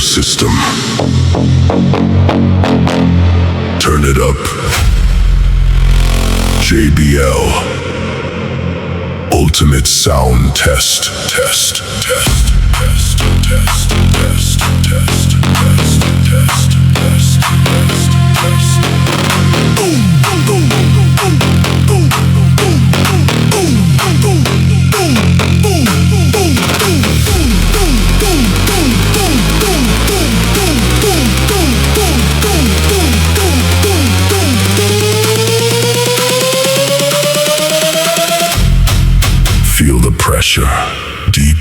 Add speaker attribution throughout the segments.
Speaker 1: system. Turn it up. JBL. Ultimate Sound Test. Test, test, test, test, test, test, test, test, test, test, test. Boom, boom, boom, boom, boom, boom, boom, boom, boom, boom, boom, boom, feel the pressure, deep,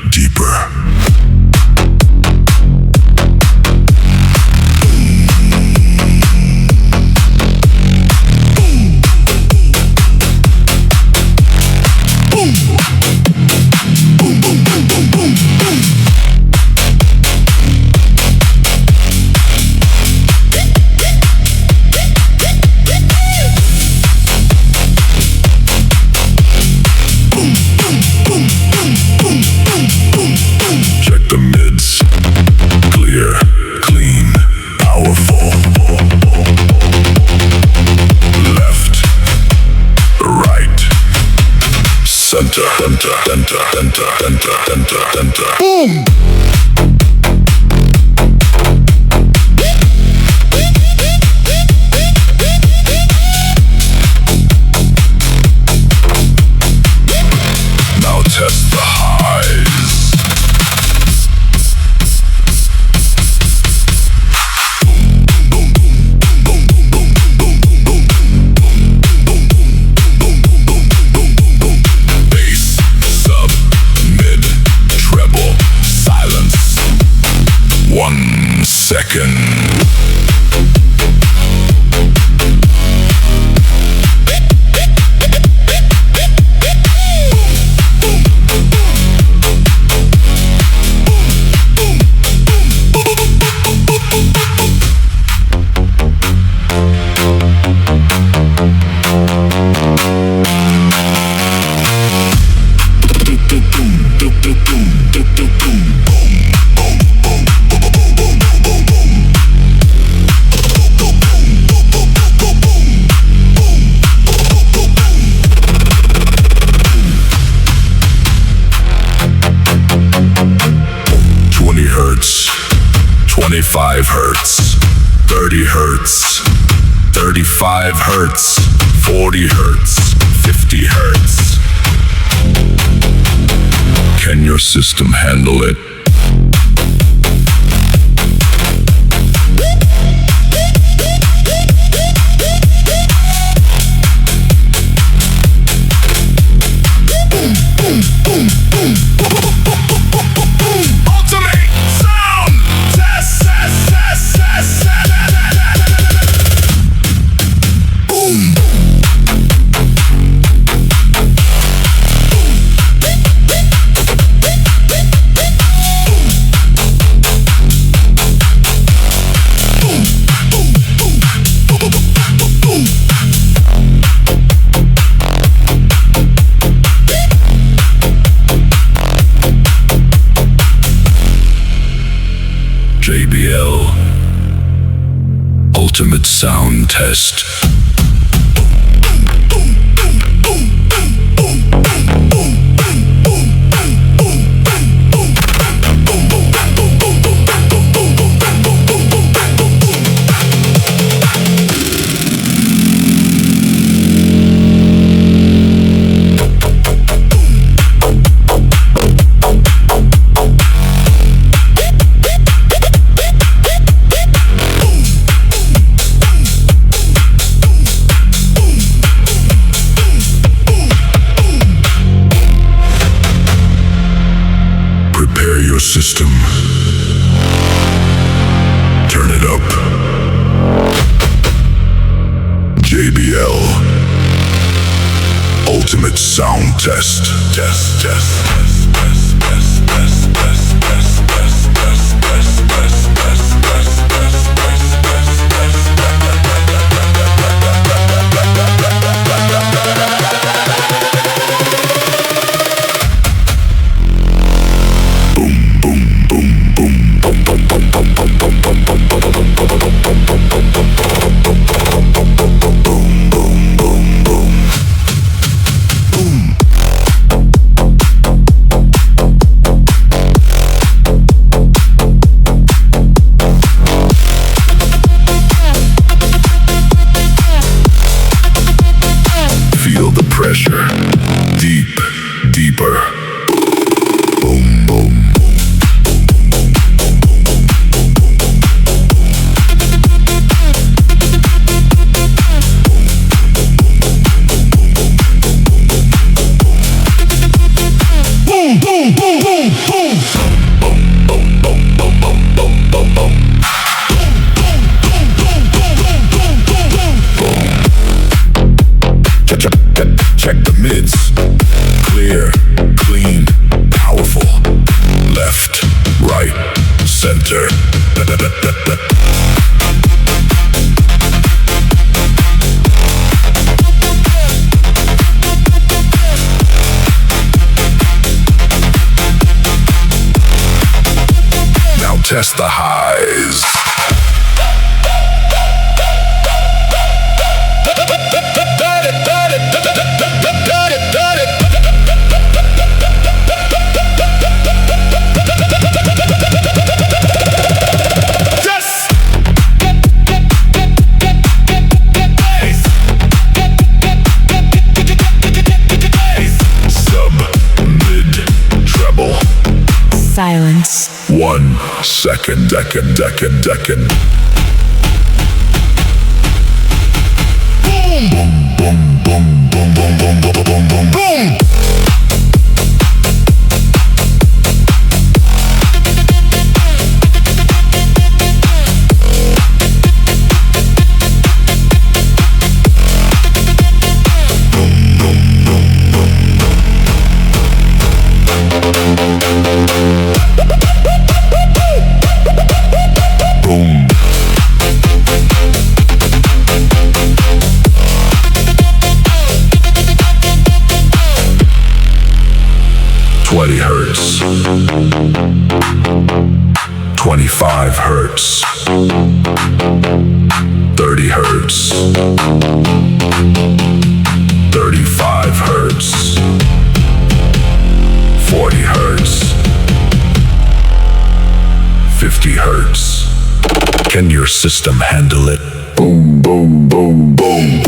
Speaker 1: deeper. Boom! Now test the highs. Second. Hertz, 25 hertz, 30 hertz, 35 hertz, 40 hertz, 50 hertz. Can your system handle it? JBL Ultimate Sound Test. Prepare your system. Turn it up. JBL Ultimate Sound Test. Test, test, test, test, test, test, test, test, test, test, test, test, test, test, test, boom, boom, boom, boom, boom, boom, boom. deeper. Boom, boom. Boom, boom, boom, boom, boom. Check the mids. Clear, clean, powerful. Left, right, center. Now test the highs.
Speaker 2: Silence.
Speaker 1: 1 second, decond. Boom, boom, boom, boom, boom, boom, boom, boom, boom, boom. Boom. 20 hertz. 25 hertz. 30 hertz. 35 hertz. 40 hertz. 50 hertz. Can your system handle it? Boom, boom, boom, boom. Boom.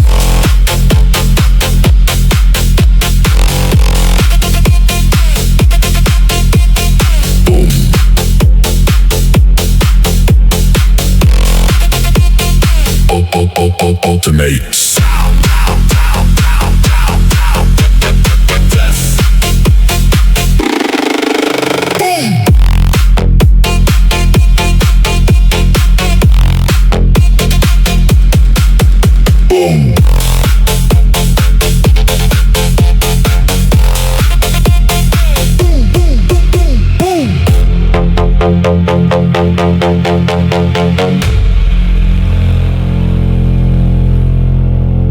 Speaker 1: Ultimate sound. Boom.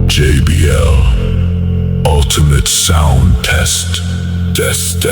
Speaker 1: JBL Ultimate Sound Test. Test.